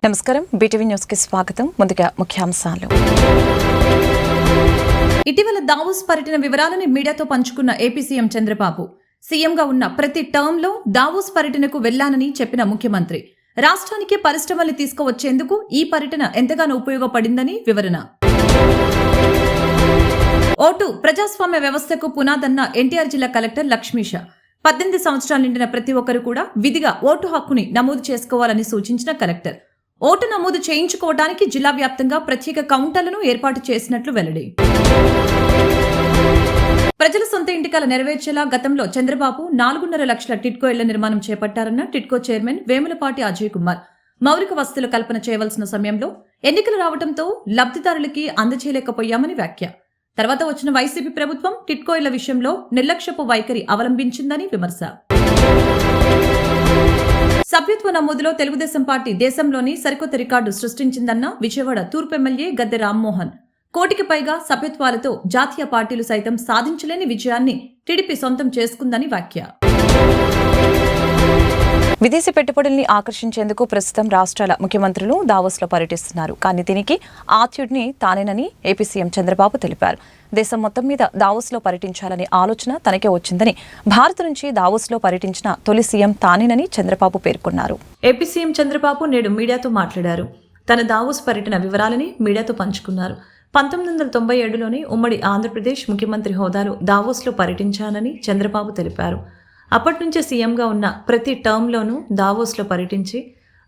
నమస్కారం, BTV news కి స్వాగతం. ముందుగా ముఖ్యాంశాలు. ఇటీవల దావోస్ పర్యటన వివరాలను మీడియాతో పంచుకున్న ఏపీ సీఎం చంద్రబాబు. సీఎంగా ఉన్న ప్రతి టర్మ్లో దావోస్ పర్యటనకు వెళ్లానని చెప్పిన ముఖ్యమంత్రి రాష్ట్రానికి పరిశ్రమల్ని తీసుకువచ్చేందుకు ఈ పర్యటన ఎంతగానో ఉపయోగపడిందని వివరణ. ఓటు ప్రజాస్వామ్య వ్యవస్థకు పునాదన్న ఎన్టీఆర్ జిల్లా కలెక్టర్ లక్ష్మీష. 18 సంవత్సరాలు నిండిన ప్రతి ఒక్కరు కూడా విధిగా ఓటు హక్కుని నమోదు చేసుకోవాలని సూచించిన కలెక్టర్ ఓటు నమోదు చేయించుకోవడానికి జిల్లా వ్యాప్తంగా ప్రత్యేక కౌంటర్లను ఏర్పాటు చేసినట్లు వెల్లడి. ప్రజల సొంత ఇంటికల నెరవేర్చేలా గతంలో చంద్రబాబు 4.5 లక్షల టిడ్కో ఇళ్ల నిర్మాణం చేపట్టారన్న టిడ్కో చైర్మన్ వేములపాటి అజయ్ కుమార్. మౌలిక వసతుల కల్పన చేయవలసిన సమయంలో ఎన్నికలు రావడంతో లబ్ధిదారులకి అందజేయలేకపోయామని వ్యాఖ్య. తర్వాత వచ్చిన వైసీపీ ప్రభుత్వం టిడ్కో ఇళ్ల విషయంలో నిర్లక్ష్యపు వైఖరి అవలంబించిందని విమర్శ. సభ్యత్వ నమోదులో తెలుగుదేశం పార్టీ దేశంలోని సరికొత్త రికార్డు సృష్టించిందన్న విజయవాడ తూర్పు ఎమ్మెల్యే గద్దె రామ్మోహన్. 1 కోటికి పైగా సభ్యత్వాలతో జాతీయ పార్టీలు సైతం సాధించలేని విజయాన్ని టీడీపీ సొంతం చేసుకుందని వ్యాఖ్య. విదేశీ పెట్టుబడుల్ని ఆకర్షించేందుకు ప్రస్తుతం రాష్ట్రాల ముఖ్యమంత్రులు దావోస్లో పర్యటిస్తున్నారు. కానీ దీనికి ఆద్యుడిని తానేనని ఏపీ సీఎం చంద్రబాబు తెలిపారు. దేశం మొత్తం మీద దావోస్లో పర్యటించాలనే ఆలోచన తనకే వచ్చిందని, భారత్ నుంచి దావోస్లో పర్యటించిన తొలి సీఎం తానేనని చంద్రబాబు పేర్కొన్నారు. ఏపీ సీఎం చంద్రబాబు నేడు మీడియాతో మాట్లాడారు. తన దావోస్ పర్యటన వివరాలని మీడియాతో పంచుకున్నారు. 1997లోనే ఉమ్మడి ఆంధ్రప్రదేశ్ ముఖ్యమంత్రి హోదాలో దావోస్లో పర్యటించానని చంద్రబాబు తెలిపారు. అప్పటి నుంచే సీఎంగా ఉన్న ప్రతి టర్మ్లోనూ దావోస్లో పర్యటించి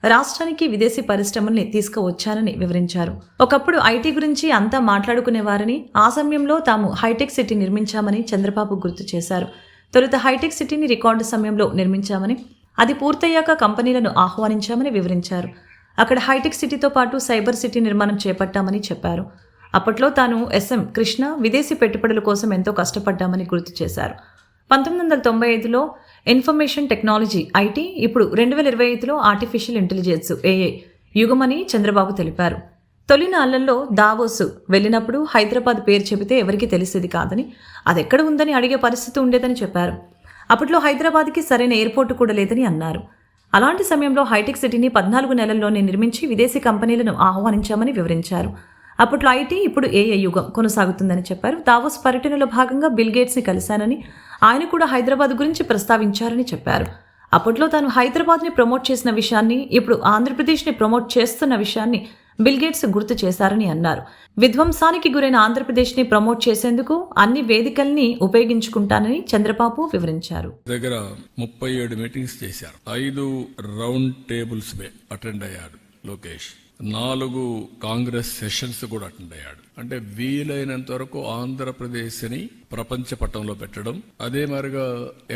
రాష్ట్రానికి విదేశీ పరిశ్రమల్ని తీసుకువచ్చానని వివరించారు. ఒకప్పుడు ఐటీ గురించి అంతా మాట్లాడుకునేవారని, ఆ సమయంలో తాము హైటెక్ సిటీ నిర్మించామని చంద్రబాబు గుర్తు చేశారు. తొలుత హైటెక్ సిటీని రికార్డు సమయంలో నిర్మించామని, అది పూర్తయ్యాక కంపెనీలను ఆహ్వానించామని వివరించారు. అక్కడ హైటెక్ సిటీతో పాటు సైబర్ సిటీ నిర్మాణం చేపట్టామని చెప్పారు. అప్పట్లో తాను ఎస్ఎం కృష్ణ విదేశీ పెట్టుబడుల కోసం ఎంతో కష్టపడ్డామని గుర్తు చేశారు. 1995లో ఇన్ఫర్మేషన్ టెక్నాలజీ ఐటీ, ఇప్పుడు 2025లో ఆర్టిఫిషియల్ ఇంటెలిజెన్స్ ఏఐ యుగమని చంద్రబాబు తెలిపారు. తొలి నాళ్లలో దావోస్ వెళ్లినప్పుడు హైదరాబాద్ పేరు చెబితే ఎవరికీ తెలిసేది కాదని, అదెక్కడ ఉందని అడిగే పరిస్థితి ఉండేదని చెప్పారు. అప్పట్లో హైదరాబాద్కి సరైన ఎయిర్పోర్టు కూడా లేదని అన్నారు. అలాంటి సమయంలో హైటెక్ సిటీని 14 నెలల్లోనే నిర్మించి విదేశీ కంపెనీలను ఆహ్వానించామని వివరించారు. అప్పట్లో ఐటీ, ఇప్పుడు ఏఐ యుగం కొనసాగుతుందని చెప్పారు. దావోస్ పర్యటనలో భాగంగా బిల్ గేట్స్ని కలిశానని, ఆయన కూడా హైదరాబాద్ గురించి ప్రస్తావించారని చెప్పారు. అప్పట్లో తాను హైదరాబాద్ని ప్రమోట్ చేసిన విషయాన్ని, ఇప్పుడు ఆంధ్రప్రదేశ్ని ప్రమోట్ చేస్తున్న విషయాన్ని బిల్ గేట్స్ గుర్తు చేశారని అన్నారు. విధ్వంసానికి గురైన ఆంధ్రప్రదేశ్ని ప్రమోట్ చేసేందుకు అన్ని వేదికల్ని ఉపయోగించుకుంటానని చంద్రబాబు వివరించారు. దగ్గర 37 మీటింగ్స్ చేశారు. 5 రౌండ్ టేబుల్స్ అటెండ్ అయ్యాడు లోకేష్. 4 కాంగ్రెస్ సెషన్స్ కూడా అటెండ్ అయ్యాడు. అంటే వీలైనంత వరకు ఆంధ్రప్రదేశ్ని ప్రపంచ పటంలో పెట్టడం, అదే మరిగా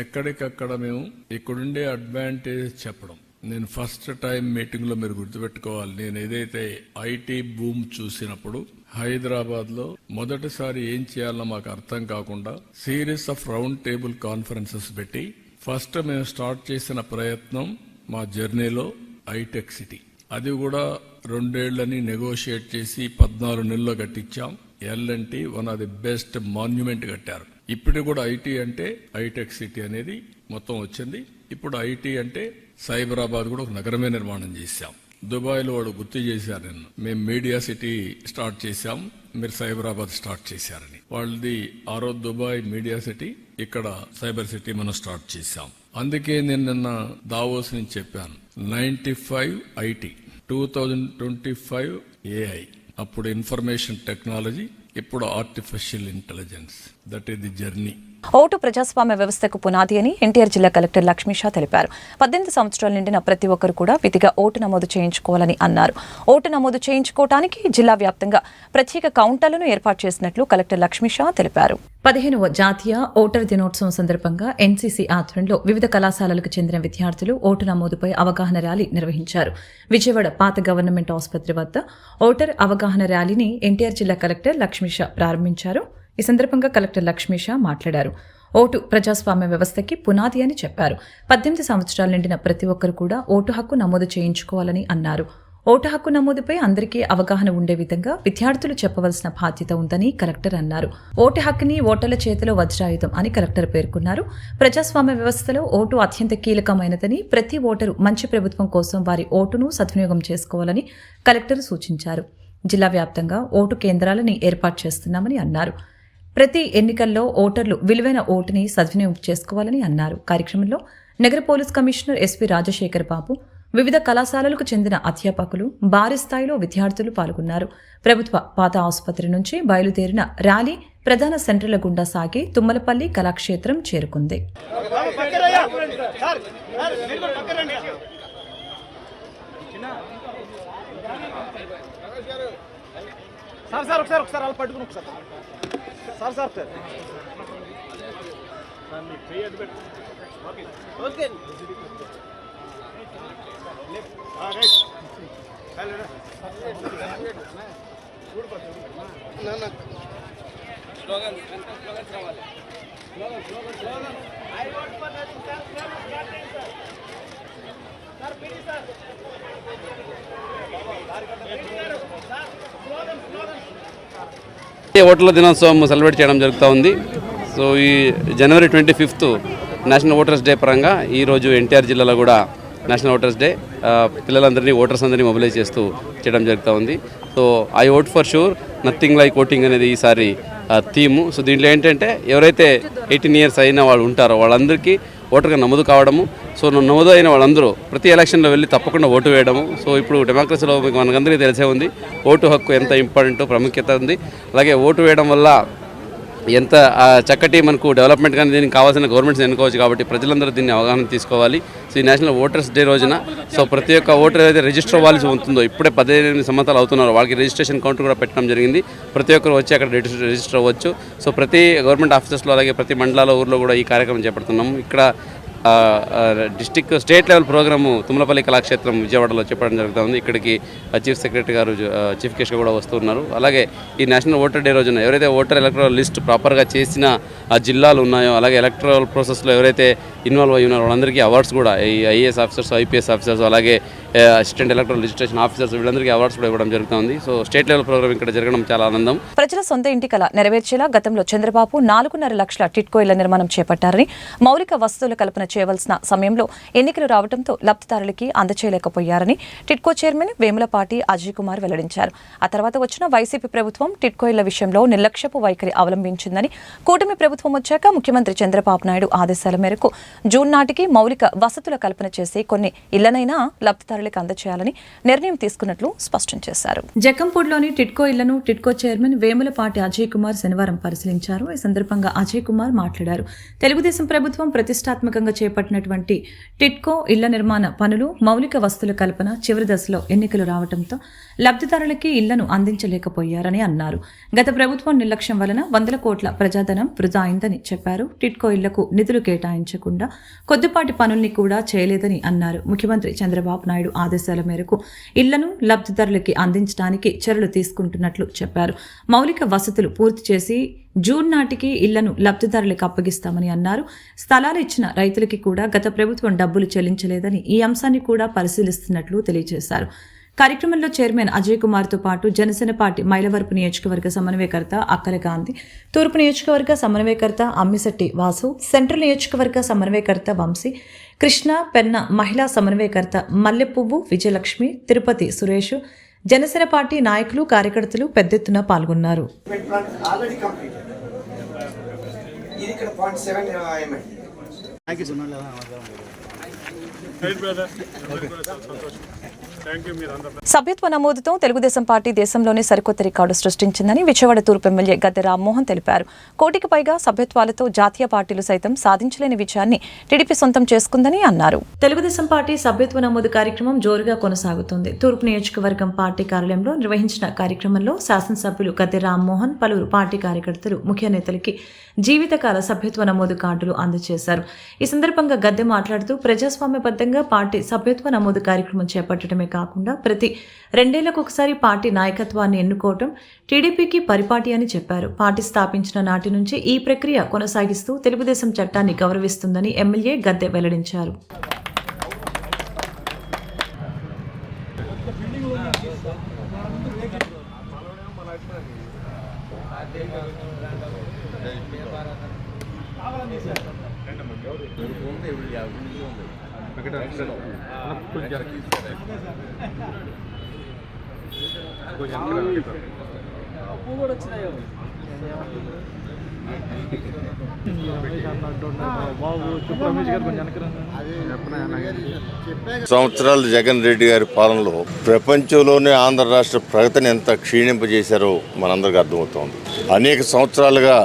ఎక్కడికక్కడ మేము ఇక్కడుండే అడ్వాంటేజ్ చెప్పడం. నేను ఫస్ట్ టైం మీటింగ్ లో మీరు గుర్తుపెట్టుకోవాలి, నేను ఏదైతే ఐటీ బూమ్ చూసినప్పుడు హైదరాబాద్ లో మొదటిసారి ఏం చేయాలో మాకు అర్థం కాకుండా series of round table conferences పెట్టి ఫస్ట్ మేము స్టార్ట్ చేసిన ప్రయత్నం మా జర్నీలో హైటెక్ సిటీ. అది కూడా 2 ఏళ్లని నెగోషియేట్ చేసి 14 నెలల్లో కట్టించాం. L and T one of the best monument కట్టారు. ఇప్పుడు కూడా ఐటీ అంటే హైటెక్ సిటీ అనేది మొత్తం వచ్చింది. ఇప్పుడు ఐటీ అంటే సైబరాబాద్ కూడా ఒక నగరమే నిర్మాణం చేశాం. దుబాయ్ లో వాడు గుర్తు చేశారు, నిన్న మేము మీడియా సిటీ స్టార్ట్ చేశాం, మీరు సైబరాబాద్ స్టార్ట్ చేశారని. వాళ్ళది ఆ రోజు దుబాయ్ మీడియా సిటీ, ఇక్కడ సైబర్ సిటీ మనం స్టార్ట్ చేశాం. అందుకే నేను నిన్న దావోస్ నుంచి చెప్పాను, 95 ఐటీ, 2025 ఏఐ, అప్పుడు ఇన్ఫర్మేషన్ టెక్నాలజీ, ఇప్పుడు artificial intelligence. That is the journey. Vote ప్రజాస్వామ్య వ్యవస్థకు పునాది అని ఎన్టీఆర్ జిల్లా కలెక్టర్ లక్ష్మీష తెలిపారు. 18 సంవత్సరాలు నిండిన ప్రతి ఒక్కరు కూడా విధిగా ఓటు నమోదు చేయించుకోవాలని అన్నారు. ఓటు నమోదు చేయించుకోవడానికి జిల్లా వ్యాప్తంగా ప్రత్యేక కౌంటర్లను ఏర్పాటు చేసినట్లు కలెక్టర్ లక్ష్మీష తెలిపారు. 15వ జాతీయ ఓటర్ దినోత్సవం సందర్భంగా ఎన్సీసీ ఆధ్వర్యంలో వివిధ కళాశాలలకు చెందిన విద్యార్థులు ఓటు నమోదుపై అవగాహన ర్యాలీ నిర్వహించారు. విజయవాడ పాత గవర్నమెంట్ ఆసుపత్రి వద్ద ఓటర్ అవగాహన ర్యాలీని ఎన్టీఆర్ జిల్లా కలెక్టర్ లక్ష్మీష ప్రారంభించారు. ఈ సందర్భంగా కలెక్టర్ లక్ష్మీష మాట్లాడారు. ఓటు ప్రజాస్వామ్య వ్యవస్థకి పునాది అని చెప్పారు. 18 సంవత్సరాలు నిండిన ప్రతి ఒక్కరు కూడా ఓటు హక్కు నమోదు చేయించుకోవాలని అన్నారు. ఓటు హక్కు నమోదుపై అందరికీ అవగాహన ఉండే విధంగా విద్యార్థులు చెప్పవలసిన బాధ్యత ఉందని కలెక్టర్ అన్నారు. ఓటు హక్కుని ఓటర్ల చేతిలో వజ్రాయుధం అని కలెక్టర్ పేర్కొన్నారు. ప్రజాస్వామ్య వ్యవస్థలో ఓటు అత్యంత కీలకమైనదని, ప్రతి ఓటరు మంచి ప్రభుత్వం కోసం వారి ఓటును సద్వినియోగం చేసుకోవాలని కలెక్టర్ సూచించారు. జిల్లా వ్యాప్తంగా ఓటు కేంద్రాలని ఏర్పాటు చేస్తున్నామని అన్నారు. ప్రతి ఎన్నికల్లో ఓటర్లు విలువైన ఓటుని సద్వినియోగం చేసుకోవాలని అన్నారు. కార్యక్రమంలో నగర పోలీస్ కమిషనర్ ఎస్పీ రాజశేఖర్ బాబు, వివిధ కళాశాలలకు చెందిన అధ్యాపకులు, భారీ స్థాయిలో విద్యార్థులు పాల్గొన్నారు. ప్రభుత్వ పాత ఆసుపత్రి నుంచి బయలుదేరిన ర్యాలీ ప్రధాన సెంటర్ల గుండా సాగి తుమ్మలపల్లి కళాక్షేత్రం చేరుకుంది. ఓటర్ల దినోత్సవం సెలబ్రేట్ చేయడం జరుగుతూ ఉంది. సో ఈ జనవరి 25th నేషనల్ ఓటర్స్ డే పరంగా ఈరోజు ఎన్టీఆర్ జిల్లాలో కూడా నేషనల్ ఓటర్స్ డే పిల్లలందరినీ ఓటర్స్ అందరినీ మొబిలైజ్ చేస్తూ చేయడం జరుగుతూ ఉంది. So I vote for sure, nothing like voting అనేది ఈసారి థీము. సో దీంట్లో ఏంటంటే ఎవరైతే 18 years అయిన వాళ్ళు ఉంటారో వాళ్ళందరికీ ఓటర్గా నమోదు కావడము. సో నమోదు అయిన వాళ్ళందరూ ప్రతి ఎలక్షన్లో వెళ్ళి తప్పకుండా ఓటు వేయడము. సో ఇప్పుడు డెమోక్రసీలో మనకందరికీ తెలిసే ఉంది ఓటు హక్కు ఎంత ఇంపార్టెంట్, ప్రాముఖ్యత ఉంది. అలాగే ఓటు వేయడం వల్ల ఎంత చక్కటి మనకు డెవలప్మెంట్ కానీ దీనికి కావాల్సిన గవర్నమెంట్స్ ఎన్నుకోవచ్చు. కాబట్టి ప్రజలందరూ దీన్ని అవగాహన తీసుకోవాలి. సో ఈ నేషనల్ ఓటర్స్ డే రోజున సో ప్రతి ఒక్క ఓటర్ ఏదైతే రిజిస్టర్ అవ్వాల్సి ఉంటుందో, ఇప్పుడే 18 సంవత్సరాలు అవుతున్నారో వాళ్ళకి రిజిస్ట్రేషన్ కౌంటర్ కూడా పెట్టడం జరిగింది. ప్రతి ఒక్కరు వచ్చి అక్కడ రిజిస్టర్ అవ్వచ్చు. సో ప్రతి గవర్నమెంట్ ఆఫీసెస్లో అలాగే ప్రతి మండలాల ఊర్లో కూడా ఈ కార్యక్రమం చేపడుతున్నాము. ఇక్కడ district state level program Tummalapalli Kalakshetram విజయవాడలో చెప్పడం జరుగుతుంది. ఇక్కడికి చీఫ్ సెక్రటరీ గారు చీఫ్ గెస్ట్గా కూడా వస్తున్నారు. అలాగే ఈ నేషనల్ ఓటర్ డే రోజున ఎవరైతే ఓటర్ ఎలక్టరల్ లిస్ట్ ప్రాపర్గా చేసిన ఆ జిల్లాలు ఉన్నాయో, అలాగే ఎలక్టరల్ ప్రాసెస్లో ఎవరైతే ఇన్వాల్వ్ అయ్యి ఉన్నారో వాళ్ళందరికీ అవార్డ్స్ కూడా ఈ ఐఏఎస్ ఆఫీసర్స్, ఐపీఎస్ ఆఫీసర్స్, అలాగే అసిస్టెంట్ ఎలక్టరల్ రిజిస్ట్రేషన్ ఆఫీసర్స్ వీళ్ళందరికీ అవార్డ్స్ కూడా ఇవ్వడం జరుగుతుంది. సో స్టేట్ లెవెల్ ప్రోగ్రామ్ ఇక్కడ జరగడం చాలా ఆనందం. ప్రజల సొంత ఇంటి కల నెరవేర్చేలా గతంలో చంద్రబాబు 4.5 లక్షల టిడ్కో ఇళ్ల నిర్మాణం చేపట్టారని, మౌలిక వసతుల కల్పన చేయవలసిన సమయంలో ఎన్నికలు రావడంతో లబ్ధిదారులకి అందచేయలేకపోయారని టిడ్కో చైర్మన్ వేములపాటి అజయ్ కుమార్ వెల్లడించారు. ఆ తర్వాత వచ్చిన వైసీపీ ప్రభుత్వం టిడ్కో ఇళ్ల విషయంలో నిర్లక్ష్యపు వైఖరి అవలంబించిందని, కూటమి ప్రభుత్వం వచ్చాక ముఖ్యమంత్రి చంద్రబాబు నాయుడు ఆదేశాల మేరకు జూన్ నాటికి మౌలిక వసతుల కల్పన చేసి కొన్ని ఇళ్లనైనా లబ్ధిదారులకు అందచేయాలని నిర్ణయం తీసుకున్నట్లు స్పష్టం చేశారు. జక్కంపూడిలోని టిడ్కో ఇళ్లను టిడ్కో చైర్మన్ వేములపాటి అజయ్ కుమార్ శనివారం పరిశీలించారు. ఈ సందర్భంగా అజయ్ కుమార్ మాట్లాడారు. తెలుగుదేశం ప్రభుత్వం ప్రతిష్టాత్మకంగా చేపట్టినటువంటి టిడ్కో ఇళ్ల నిర్మాణ పనులు, మౌలిక వసతుల కల్పన చివరి దశలో ఎన్నికలు రావడంతో లబ్ధిదారులకి ఇళ్లను అందించలేకపోయారని అన్నారు. గత ప్రభుత్వం నిర్లక్ష్యం వలన 100 కోట్ల ప్రజాధనం వృధా అయిందని చెప్పారు. టిడ్కో ఇళ్లకు నిధులు కేటాయించకుండా కొద్దిపాటి పనుల్ని కూడా చేయలేదని అన్నారు. ముఖ్యమంత్రి చంద్రబాబు నాయుడు ఆదేశాల మేరకు ఇళ్లను లబ్ధిదారులకి అందించడానికి చర్యలు తీసుకుంటున్నట్లు చెప్పారు. మౌలిక వసతులు పూర్తి చేసి జూన్ నాటికి ఇళ్లను లబ్ధిదారులకు అప్పగిస్తామని అన్నారు. స్థలాలు ఇచ్చిన రైతులకి కూడా గత ప్రభుత్వం డబ్బులు చెల్లించలేదని, ఈ అంశాన్ని కూడా పరిశీలిస్తున్నట్లు తెలియజేశారు. కార్యక్రమంలో చైర్మన్ అజయ్ కుమార్తో పాటు జనసేన పార్టీ మైలవరపు నియోజకవర్గ సమన్వయకర్త అక్కల గాంధీ, తూర్పు నియోజకవర్గ సమన్వయకర్త అమ్మిశెట్టి వాసు, సెంట్రల్ నియోజకవర్గ సమన్వయకర్త వంశీ, కృష్ణ పెన్న మహిళా సమన్వయకర్త మల్లెపువ్వు విజయలక్ష్మి, తిరుపతి సురేష్, జనసేన పార్టీ నాయకులు, కార్యకర్తలు పెద్ద ఎత్తున పాల్గొన్నారు. సభ్యత్వ నమోదుతో తెలుగుదేశం పార్టీ దేశంలోనే సరికొత్త రికార్డు సృష్టించిందని విజయవాడ తూర్పు ఎమ్మెల్యే గద్దె రామ్మోహన్ తెలిపారు. 1 కోటికి పైగా సభ్యత్వాలతో జాతీయ పార్టీలు సైతం సాధించలేని విజయాన్ని టీడీపీ సొంతం చేసుకుందని అన్నారు. తెలుగుదేశం పార్టీ సభ్యత్వ నమోదు కార్యక్రమం జోరుగా కొనసాగుతుంది. తూర్పు నియోజకవర్గం పార్టీ కార్యాలయంలో నిర్వహించిన కార్యక్రమంలో శాసనసభ్యులు గద్దె రామ్మోహన్, పలువురు పార్టీ కార్యకర్తలు, ముఖ్య నేతలకి జీవితకాల సభ్యత్వ నమోదు కార్డులు అందజేశారు. ఈ సందర్భంగా గద్దె మాట్లాడుతూ ప్రజాస్వామ్యబద్ధంగా పార్టీ సభ్యత్వ నమోదు కార్యక్రమం చేపట్టడమే కాకుండా ప్రతి 2 ఏళ్లకు ఒకసారి పార్టీ నాయకత్వాన్ని ఎన్నుకోవటం టీడీపీకి పరిపాటి అని చెప్పారు. పార్టీ స్థాపించిన నాటి నుంచి ఈ ప్రక్రియ కొనసాగిస్తూ తెలుగుదేశం చట్టాన్ని గౌరవిస్తుందని ఎమ్మెల్యే గద్దె వెల్లడించారు. సంవత్సరాలు జగన్ రెడ్డి గారి పాలనలో ప్రపంచంలోనే ఆంధ్ర రాష్ట్ర ప్రగతిని ఎంత క్షీణింపజేశారో మనందరికీ అర్థమవుతోంది. అనేక సంవత్సరాలుగా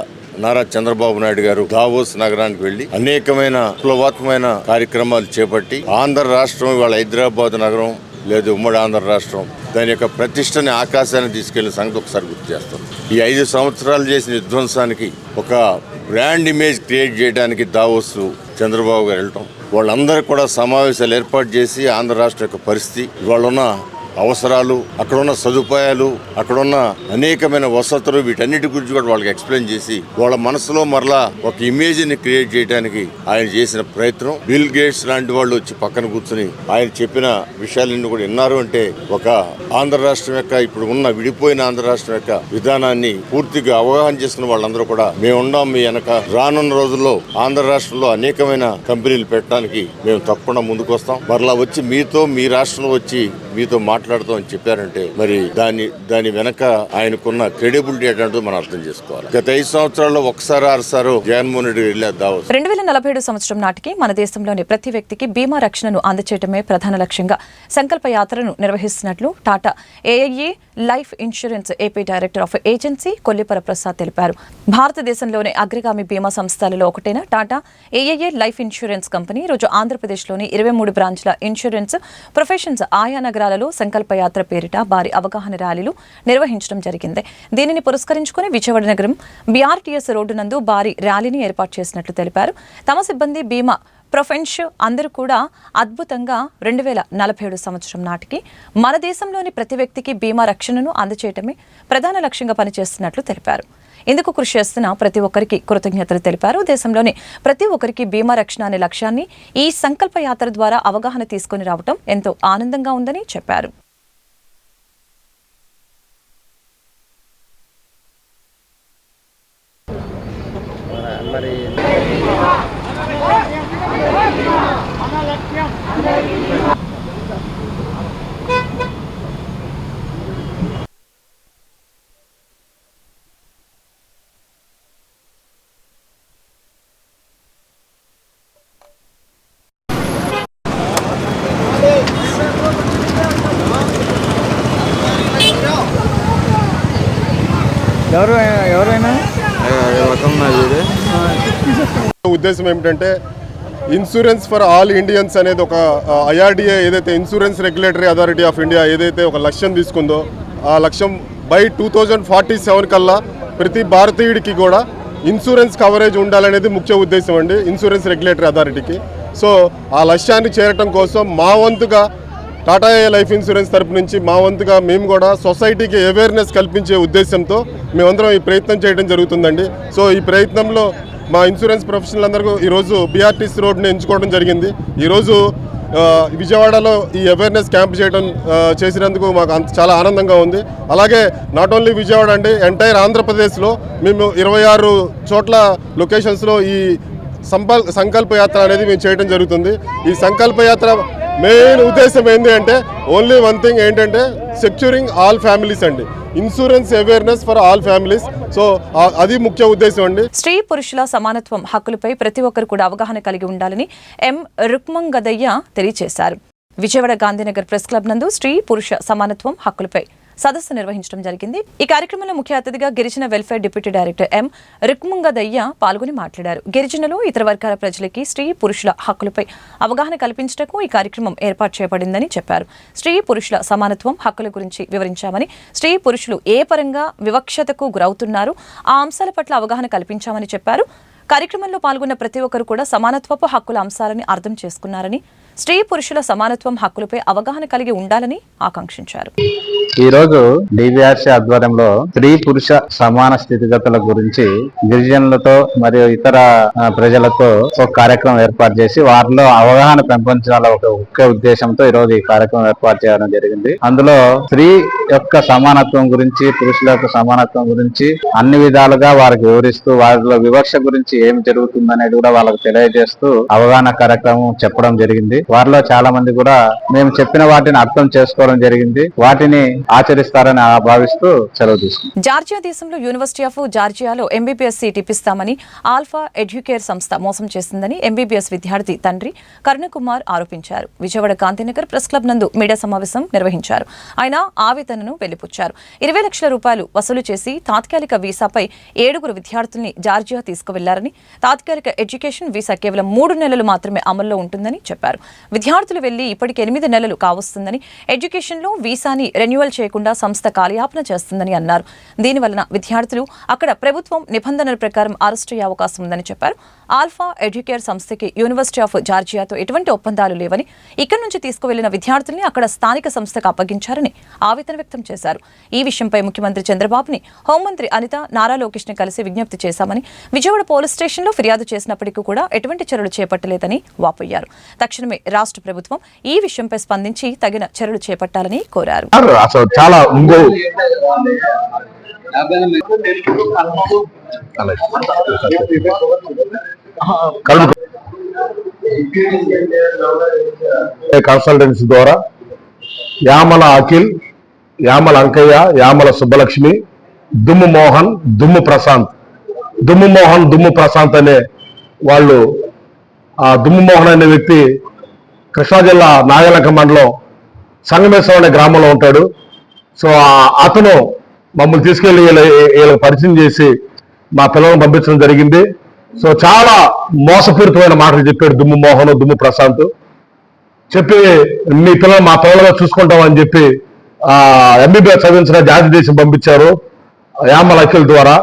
నారా చంద్రబాబు నాయుడు గారు దావోస్ నగరానికి వెళ్లి అనేకమైన విప్లవాత్మకమైన కార్యక్రమాలు చేపట్టి ఆంధ్ర రాష్ట్రం ఇవాళ హైదరాబాద్ నగరం లేదు ఉమ్మడి ఆంధ్ర రాష్ట్రం దాని యొక్క ప్రతిష్టని ఆకాశాన్ని తీసుకెళ్లిన సంగతి ఒకసారి గుర్తు చేస్తాం. ఈ 5 సంవత్సరాలు చేసిన విధ్వంసానికి ఒక బ్రాండ్ ఇమేజ్ క్రియేట్ చేయడానికి దావోస్ చంద్రబాబు గారు వెళ్ళటం, వాళ్ళందరూ కూడా సమావేశాలు ఏర్పాటు చేసి ఆంధ్ర రాష్ట్రం యొక్క పరిస్థితి, ఇవాళ అవసరాలు, అక్కడున్న సదుపాయాలు, అక్కడున్న అనేకమైన వసతులు, వీటన్నిటి గురించి కూడా వాళ్ళకి ఎక్స్ప్లెయిన్ చేసి వాళ్ళ మనసులో మరలా ఒక ఇమేజ్ ని క్రియేట్ చేయడానికి ఆయన చేసిన ప్రయత్నం. బిల్ గేట్స్ లాంటి వాళ్ళు వచ్చి పక్కన కూర్చుని ఆయన చెప్పిన విషయాలన్నీ కూడా విన్నారు అంటే ఒక ఆంధ్ర రాష్ట్రం యొక్క ఇప్పుడు ఉన్న విడిపోయిన ఆంధ్ర రాష్ట్రం యొక్క విధానాన్ని పూర్తిగా అవగాహన చేసుకున్న వాళ్ళందరూ కూడా మేముండాం మీ వెనక, రానున్న రోజుల్లో ఆంధ్ర రాష్ట్రంలో అనేకమైన కంపెనీలు పెట్టడానికి మేము తప్పకుండా ముందుకు వస్తాం, మరలా వచ్చి మీతో మీ రాష్ట్రంలో వచ్చి మీతో మాట్లాడుతాం అని చెప్పారంటే మరి దాని వెనక ఆయనకున్న క్రెడిబిలిటీ ఏంటంటే మనం అర్థం చేసుకోవాలి. గత 5 సంవత్సరాల్లో ఒకసారి 6 సార్లు జగన్మోహన్ రెడ్డి వెళ్ళారు దావోస్. 2047 సంవత్సరం నాటికి మన దేశంలోని ప్రతి వ్యక్తికి బీమా రక్షణను అందచేయటమే ప్రధాన లక్ష్యంగా సంకల్ప యాత్రను నిర్వహిస్తున్నట్లు Tata AIA life insurance AP director of agency Kollipara Prasad తెలిపారు. భారతదేశంలోని అగ్రగామి బీమా సంస్థలలో ఒకటైన Tata AIA life insurance company రోజు ఆంధ్రప్రదేశ్లోని 23 బ్రాంచ్ల ఇన్సూరెన్స్ ప్రొఫెషన్స్ ఆయా నగరాలలో సంకల్ప యాత్ర పేరిట భారీ అవగాహన ర్యాలీలు నిర్వహించడం జరిగింది. దీనిని పురస్కరించుకుని విజయవాడ నగరం బీఆర్టీఎస్ రోడ్డు నందు భారీ ర్యాలీని ఏర్పాటు చేసినట్లు తెలిపారు. తమ సిబ్బంది బీమా ప్రొఫెన్స్ అందరూ కూడా అద్భుతంగా 2047 సంవత్సరం నాటికి మన దేశంలోని ప్రతి వ్యక్తికి బీమా రక్షణను అందచేయటమే ప్రధాన లక్ష్యంగా పనిచేస్తున్నట్లు తెలిపారు. ఇందుకు కృషి చేస్తున్న ప్రతి ఒక్కరికి కృతజ్ఞతలు తెలిపారు. దేశంలోని ప్రతి ఒక్కరికి బీమా రక్షణ అనే లక్ష్యాన్ని ఈ సంకల్ప యాత్ర ద్వారా అవగాహన తీసుకుని రావటం ఎంతో ఆనందంగా ఉందని చెప్పారు. ఉద్దేశం ఏమిటంటే ఇన్సూరెన్స్ ఫర్ ఆల్ ఇండియన్స్ అనేది ఒక ఐఆర్డిఏ ఏదైతే insurance regulatory authority of India ఏదైతే ఒక లక్ష్యం తీసుకుందో ఆ లక్ష్యం బై 2047 కల్లా ప్రతి భారతీయుడికి కూడా ఇన్సూరెన్స్ కవరేజ్ ఉండాలనేది ముఖ్య ఉద్దేశం అండి ఇన్సూరెన్స్ రెగ్యులేటరీ అథారిటీకి. సో ఆ లక్ష్యాన్ని చేరటం కోసం మా వంతుగా టాటా లైఫ్ ఇన్సూరెన్స్ తరపు నుంచి మా వంతుగా మేము కూడా సొసైటీకి అవేర్నెస్ కల్పించే ఉద్దేశంతో మేమందరం ఈ ప్రయత్నం చేయడం జరుగుతుందండి. సో ఈ ప్రయత్నంలో మా ఇన్సూరెన్స్ ప్రొఫెషనల్ అందరూ ఈరోజు బీఆర్టీసీ రోడ్ని ఎంచుకోవడం జరిగింది. ఈరోజు విజయవాడలో ఈ అవేర్నెస్ క్యాంప్ చేసినందుకు మాకు చాలా ఆనందంగా ఉంది. అలాగే నాట్ ఓన్లీ విజయవాడ అండి, ఎంటైర్ ఆంధ్రప్రదేశ్లో మేము 26 చోట్ల లొకేషన్స్లో ఈ సంకల్ప యాత్ర అనేది మేము చేయడం జరుగుతుంది. ఈ సంకల్ప యాత్ర మెయిన్ ఉద్దేశం ఏంటి అంటే ఓన్లీ వన్ థింగ్ ఏంటంటే సెక్యూరింగ్ ఆల్ ఫ్యామిలీస్ అండి, insurance awareness for all families. So అది ముఖ్య ఉద్దేశం అండి. స్త్రీ పురుషుల సమానత్వం హక్కులపై ప్రతి ఒక్కరు కూడా అవగాహన కలిగి ఉండాలని ఎం రుక్మంగదయ్య తెలియజేశారు. విజయవాడ గాంధీనగర్ ప్రెస్ క్లబ్ నందు స్త్రీ పురుష సమానత్వం హక్కులపై సదస్సు నిర్వహించడం జరిగింది. ఈ కార్యక్రమంలో ముఖ్య అతిథిగా గిరిజన వెల్ఫేర్ డిప్యూటీ డైరెక్టర్ ఎం రుక్మంగదయ్య పాల్గొని మాట్లాడారు. గిరిజనులు ఇతర వర్గాల ప్రజలకి స్త్రీ పురుషుల హక్కులపై అవగాహన కల్పించటకు ఈ కార్యక్రమం ఏర్పాటు చేయబడిందని చెప్పారు. స్త్రీ పురుషుల సమానత్వం హక్కుల గురించి వివరించామని, స్త్రీ పురుషులు ఏ పరంగా వివక్షతకు గురవుతున్నారు ఆ అంశాల పట్ల అవగాహన కల్పించామని చెప్పారు. కార్యక్రమంలో పాల్గొన్న ప్రతి ఒక్కరు కూడా సమానత్వపు హక్కుల అంశాలని అర్థం చేసుకున్నారని, స్త్రీ పురుషుల సమానత్వం హక్కులపై అవగాహన కలిగి ఉండాలని ఆకాంక్షించారు. ఈ రోజు డిబిఆర్సి ఆధ్వర్యంలో స్త్రీ పురుష సమాన స్థితిగతుల గురించి గిరిజనులతో మరియు ఇతర ప్రజలతో ఒక కార్యక్రమం ఏర్పాటు చేసి వారిలో అవగాహన పెంపొందాల ఒక ముఖ్య ఉద్దేశంతో ఈ రోజు ఈ కార్యక్రమం ఏర్పాటు చేయడం జరిగింది. అందులో స్త్రీ యొక్క సమానత్వం గురించి, పురుషుల యొక్క సమానత్వం గురించి అన్ని విధాలుగా వారికి వివరిస్తూ వారిలో వివక్ష గురించి ఏం జరుగుతుందనేది కూడా వాళ్ళకి తెలియజేస్తూ అవగాహన కార్యక్రమం చెప్పడం జరిగింది. వారిలో చాలా మంది కూడా మేము చెప్పిన వాటిని అర్థం చేసుకోవడం జరిగింది, వాటిని ఆచరిస్తారని భావిస్తూ సెలవు తీసుకుంటాం. జార్జియా దేశంలో యూనివర్సిటీ ఆఫ్ జార్జియాలో ఎంబీబీఎస్ సీట్ ఇప్పిస్తామని ఆల్ఫా ఎడ్యుకేర్ సంస్థ మోసం చేసిందని ఎంబీబీఎస్ విద్యార్థి తండ్రి కరుణకుమార్ ఆరోపించారు. విజయవాడ గాంధీనగర్ ప్రెస్ క్లబ్ నందు మీడియా సమావేశం నిర్వహించారు. ఆయన ఆవేదనను వెలిపుచ్చారు. 20 లక్షల రూపాయలు వసూలు చేసి తాత్కాలిక వీసాపై 7 విద్యార్థుల్ని జార్జియా తీసుకువెళ్లారని, తాత్కాలిక ఎడ్యుకేషన్ వీసా కేవలం 3 నెలలు మాత్రమే అమల్లో ఉంటుందని చెప్పారు. విద్యార్థులు వెళ్లి ఇప్పటికి 8 నెలలు కావస్తుందని, ఎడ్యుకేషన్లో వీసాని రెన్యువల్ చేయకుండా సంస్థ కాలయాపన చేస్తుందని అన్నారు. దీనివలన విద్యార్థులు అక్కడ ప్రభుత్వం నిబంధనల ప్రకారం అరెస్టు అయ్యే అవకాశం ఉందని చెప్పారు. ఆల్ఫా ఎడ్యుకేర్ సంస్థకి యూనివర్సిటీ ఆఫ్ జార్జియాతో ఎటువంటి ఒప్పందాలు లేవని, ఇక్కడి నుంచి తీసుకువెళ్లిన విద్యార్థుల్ని అక్కడ స్థానిక సంస్థకు అప్పగించారని ఆవేదన వ్యక్తం చేశారు. ఈ విషయంపై ముఖ్యమంత్రి చంద్రబాబుని, హోంమంత్రి అనిత, నారా లోకేష్ ని కలిసి విజ్ఞప్తి చేశామని, విజయవాడ పోలీస్ స్టేషన్లో ఫిర్యాదు చేసినప్పటికీ కూడా ఎటువంటి చర్యలు చేపట్టలేదని వాపోయారు. తక్షణమే రాష్ట్ర ప్రభుత్వం ఈ విషయంపై స్పందించి తగిన చర్యలు చేపట్టాలని కోరారు. అసలు చాలా కన్సల్టెన్సీ ద్వారా యామల అఖిల్, యామల అంకయ్య, యామల సుబ్బలక్ష్మి, దుమ్ము మోహన్, దుమ్ము ప్రశాంత్ అనే వాళ్ళు, ఆ దుమ్ము మోహన్ అనే వ్యక్తి కృష్ణా జిల్లా నాగలంక మండలం సంగమేశ్వరం అనే గ్రామంలో ఉంటాడు. సో అతను మమ్మల్ని తీసుకెళ్లి వీళ్ళకి పరిచయం చేసి మా పిల్లలను పంపించడం జరిగింది. సో చాలా మోసపూరితమైన మాటలు చెప్పాడు దుమ్ము మోహన్, దుమ్ము ప్రశాంత్. చెప్పి మీ పిల్లలు మా పిల్లలుగా చూసుకుంటామని చెప్పి ఎంబీబీఎస్ చదివించిన జాతి దేశం పంపించారు యామల అఖిల్ ద్వారా.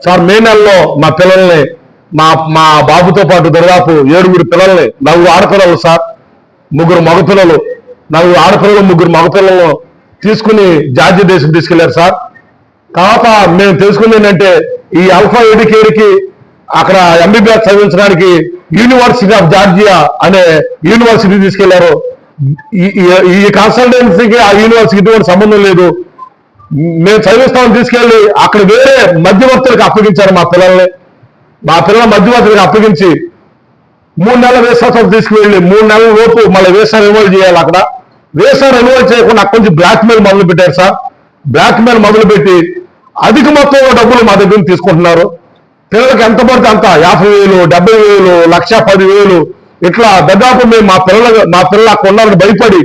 సార్ మే నెలలో మా పిల్లల్ని, మా బాబుతో పాటు దాదాపు 7 పిల్లల్ని, 4 ఆడపిల్లలు సార్, 3 మగపిల్లలు, 4 ఆడపిల్లలు, 3 మగపిల్లలను తీసుకుని జార్జియా దేశం తీసుకెళ్లారు సార్. తర్వాత మేము తెలుసుకుంది ఏంటంటే ఈ ఆల్ఫా ఎడ్యుకేర్కి అక్కడ ఎంబీబీఎస్ చదివించడానికి యూనివర్సిటీ ఆఫ్ జార్జియా అనే యూనివర్సిటీ తీసుకెళ్లారు. ఈ కన్సల్టెన్సీకి ఆ యూనివర్సిటీకి ఎటువంటి సంబంధం లేదు. మేము చదివిస్తామని తీసుకెళ్లి అక్కడ వేరే మధ్యవర్తులకు అప్పగించారు మా పిల్లల్ని. మా పిల్లల మధ్యవర్తులకు అప్పగించి 3 నెలల వీసా తీసుకువెళ్ళి 3 నెలల లోపు మళ్ళీ వీసా రెన్యువల్ చేయాలి. అక్కడ వీసా రెన్యువల్ చేయకుండా అక్కడి నుంచి బ్లాక్ మెయిల్ మొదలు పెట్టారు సార్. బ్లాక్ మెయిల్ మొదలుపెట్టి అధిక మొత్తంలో డబ్బులు మా దగ్గర తీసుకుంటున్నారు. పిల్లలకి ఎంత పడితే అంత 50,000, 70,000, 1,10,000 ఇట్లా దాదాపు మేము మా పిల్లలు అక్కడ ఉన్నారని భయపడి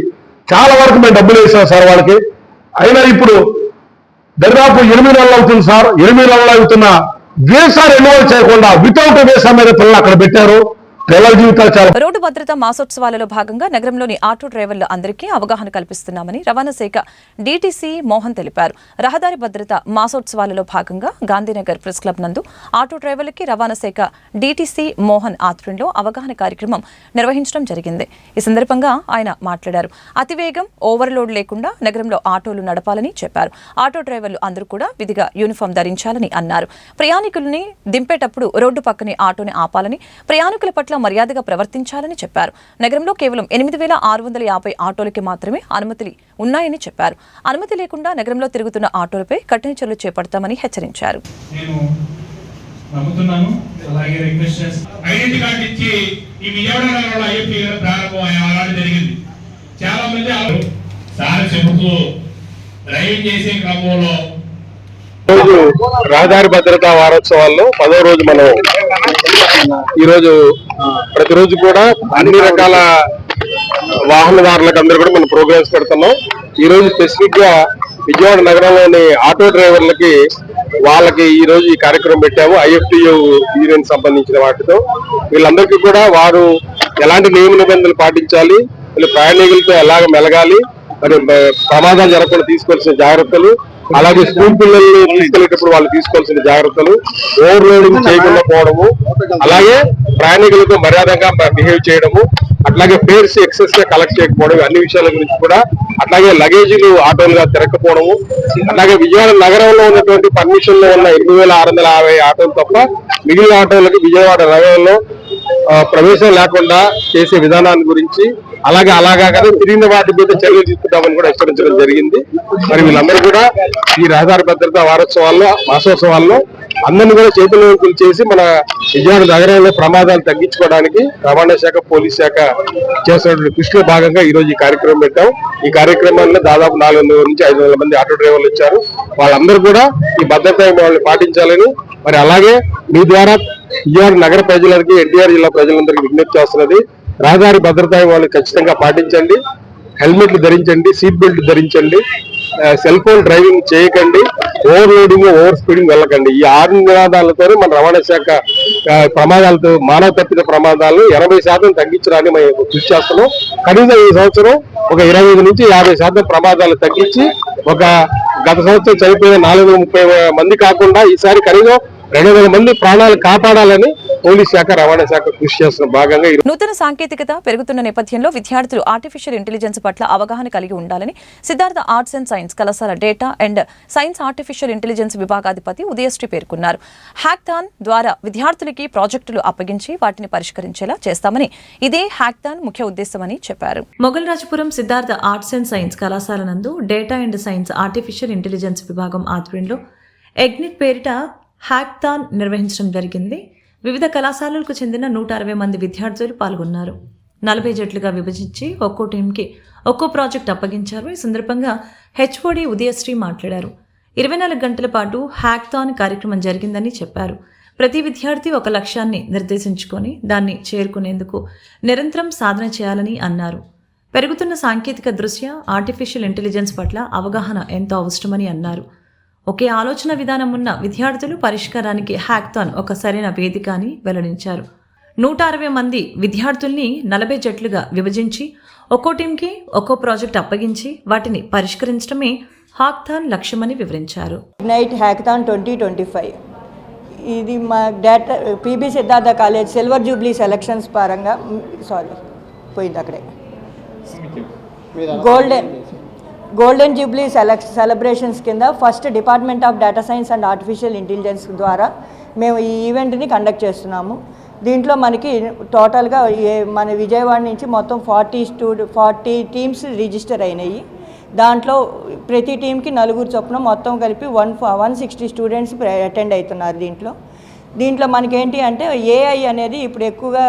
చాలా వరకు మేము డబ్బులు వేసాం సార్ వాళ్ళకి. అయినా ఇప్పుడు దాదాపు 8 నెలలు అవుతుంది సార్. 8 నెలలు అవుతున్న వీసా రెన్యువల్ చేయకుండా వితౌట్ వీసా మీద పిల్లలు అక్కడ పెట్టారు. రోడ్డు భద్రతా మాసోత్సవాలలో భాగంగా నగరంలోని ఆటో డ్రైవర్లు అందరికీ అవగాహన కల్పిస్తున్నామని రవాణా శాఖ డీటీసీ మోహన్ తెలిపారు. రహదారి భద్రత మాసోత్సవాలలో భాగంగా గాంధీనగర్ ప్రెస్ క్లబ్ నందు ఆటో డ్రైవర్లకి రవాణా శాఖ డీటీసీ మోహన్ ఆధ్వర్యంలో అవగాహన కార్యక్రమం నిర్వహించడం జరిగింది. ఈ సందర్భంగా ఆయన మాట్లాడారు. అతివేగం, ఓవర్లోడ్ లేకుండా నగరంలో ఆటోలు నడపాలని చెప్పారు. ఆటో డ్రైవర్లు అందరూ కూడా విధిగా యూనిఫామ్ ధరించాలని అన్నారు. ప్రయాణికుల్ని దింపేటప్పుడు రోడ్డు పక్కనే ఆటోని ఆపాలని, ప్రయాణికుల పట్ల మర్యాదగా ప్రవర్తించాలని చెప్పారు. నగరంలో కేవలం 8,650 ఆటోలకి మాత్రమే అనుమతులు ఉన్నాయని చెప్పారు. అనుమతి లేకుండా నగరంలో తిరుగుతున్న ఆటోలపై కఠిన చర్యలు చేపడతామని హెచ్చరించారు. రోజు రహదారి భద్రతా వారోత్సవాల్లో 10వ రోజు మనం ఈరోజు ప్రతిరోజు కూడా అన్ని రకాల వాహనదారులకు అందరూ కూడా మనం ప్రోగ్రామ్స్ పెడుతున్నాం. ఈ రోజు స్పెసిఫిక్ గా విజయవాడ నగరంలోని ఆటో డ్రైవర్లకి వాళ్ళకి ఈ రోజు ఈ కార్యక్రమం పెట్టాము. IFTU యూనియన్ సంబంధించిన వాటితో వీళ్ళందరికీ కూడా వారు ఎలాంటి నియమ నిబంధనలు పాటించాలి, వీళ్ళు ప్రయాణికులతో ఎలాగ మెలగాలి, మరి ప్రమాదాలు జరగకుండా తీసుకోవాల్సిన జాగ్రత్తలు, అలాగే స్కూల్ పిల్లల్ని తీసుకెళ్లేటప్పుడు వాళ్ళు తీసుకోవాల్సిన జాగ్రత్తలు, ఓవర్లోడింగ్ చేయకుండా పోవడము, అలాగే ప్రయాణికులతో మర్యాదగా బిహేవ్ చేయడము, అట్లాగే ఫేర్స్ ఎక్సెస్ గా కలెక్ట్ చేయకపోవడం, అన్ని విషయాల గురించి కూడా, అట్లాగే లగేజీలు ఆటోలుగా తిరగకపోవడము, అట్లాగే విజయవాడ నగరంలో ఉన్నటువంటి పర్మిషన్ లో ఉన్న 8,650 ఆటోలు తప్ప మిగిలిన ఆటోలకి విజయవాడ నగరంలో ప్రవేశం లేకుండా చేసే విధానాన్ని గురించి, అలాగా తిరిగిన వాటి మీద చర్యలు తీసుకుంటామని కూడా హెచ్చరించడం జరిగింది. మరి వీళ్ళందరూ కూడా ఈ రహదారి భద్రతా మాసోత్సవాల్లో అందరినీ కూడా చేతులు చేసి మన విజయవాడ నగరంలో ప్రమాదాలు తగ్గించుకోవడానికి రవాణా శాఖ, పోలీస్ శాఖ చేస్తున్నటువంటి కృషిలో భాగంగా ఈ రోజు ఈ కార్యక్రమం పెట్టాం. ఈ కార్యక్రమాల్లో దాదాపు 400 నుంచి 500 మంది ఆటో డ్రైవర్లు వచ్చారు. వాళ్ళందరూ కూడా ఈ భద్రతా వాళ్ళని పాటించాలని, మరి అలాగే మీ ద్వారా విజయవాడ నగర ప్రజలకి, ఎన్టీఆర్ జిల్లా ప్రజలందరికీ విజ్ఞప్తి చేస్తున్నది, రహదారి భద్రతా వాళ్ళు ఖచ్చితంగా పాటించండి, హెల్మెట్లు ధరించండి, సీట్ బెల్ట్ ధరించండి, సెల్ ఫోన్ డ్రైవింగ్ చేయకండి, ఓవర్లోడింగ్, ఓవర్ స్పీడింగ్ వెళ్ళకండి. ఈ 6 నినాదాలతోనే మన రవాణా శాఖ ప్రమాదాలతో, మానవ తప్పిద ప్రమాదాలను 80% తగ్గించడానికి మేము కృషి చేస్తున్నాం. కనీసం ఈ సంవత్సరం ఒక 25 నుంచి 50% ప్రమాదాలు తగ్గించి, గత సంవత్సరం చనిపోయిన 430 మంది కాకుండా ఈసారి కనీసం 200 మంది ప్రాణాలు కాపాడాలని పోలీస్ శాఖ, రవాణా శాఖ కృషి చేస్తున్న భాగంగా నూతన సాంకేతికత పెరుగుతున్న నేపథ్యంలో విద్యార్థులు ఆర్టిఫిషియల్ ఇంటెలిజెన్స్ పట్ల అవగాహన కలిగి ఉండాలని సిద్ధార్థ ఆర్ట్స్ అండ్ సైన్స్ కళాశాల data and science artificial intelligence విభాగాధిపతి ఉదయశ్రీ పేర్కొన్నారు. హ్యాక్థాన్ ద్వారా విద్యార్థులకి ప్రాజెక్టులు అప్పగించి వాటిని పరిష్కరించేలా చేస్తామని, ఇదే హ్యాక్థాన్ ముఖ్య ఉద్దేశమని చెప్పారు. Mogalrajapuram Siddhartha arts and science కళాశాల నందు data and science artificial intelligence విభాగం ఆధ్వర్యంలో ఎగ్నిట్ పేరిట హ్యాక్థాన్ నిర్వహించడం జరిగింది. వివిధ కళాశాలలకు చెందిన 160 మంది విద్యార్థులు పాల్గొన్నారు. 40 జట్లుగా విభజించి ఒక్కో టీంకి ఒక్కో ప్రాజెక్ట్ అప్పగించారు. ఈ సందర్భంగా హెచ్ఓడి ఉదయశ్రీ మాట్లాడారు. 24 గంటల పాటు హ్యాక్థాన్ కార్యక్రమం జరిగిందని చెప్పారు. ప్రతి విద్యార్థి ఒక లక్ష్యాన్ని నిర్దేశించుకొని దాన్ని చేరుకునేందుకు నిరంతరం సాధన చేయాలని అన్నారు. పెరుగుతున్న సాంకేతిక దృష్ట్యా ఆర్టిఫిషియల్ ఇంటెలిజెన్స్ పట్ల అవగాహన ఎంతో అవసరమని అన్నారు. ఒకే ఆలోచన విధానం ఉన్న విద్యార్థులు పరిష్కారానికి హ్యాక్థాన్ ఒక సరైన వేదిక అని వెల్లడించారు. 160 మంది విద్యార్థుల్ని 40 జట్లుగా విభజించి ఒక్కో టీంకి ఒక్కో ప్రాజెక్ట్ అప్పగించి వాటిని పరిష్కరించడమే హ్యాక్థాన్ లక్ష్యమని వివరించారు. ఇగ్నైట్ హ్యాక్థాన్ 2025 ఇది మా data PB Siddhartha college silver Jubilee selections పరంగా పోయింది. అక్కడే గోల్డెన్ జూబ్లీ సెలబ్రేషన్స్ కింద first department of data science and artificial intelligence ద్వారా మేము ఈ ఈవెంట్ని కండక్ట్ చేస్తున్నాము. దీంట్లో మనకి టోటల్గా మన విజయవాడ నుంచి మొత్తం 40 టీమ్స్ రిజిస్టర్ అయినాయి. దాంట్లో ప్రతి టీంకి 4 చొప్పున మొత్తం కలిపి 160 స్టూడెంట్స్ అటెండ్ అవుతున్నారు. దీంట్లో మనకేంటి అంటే ఏఐ అనేది ఇప్పుడు ఎక్కువగా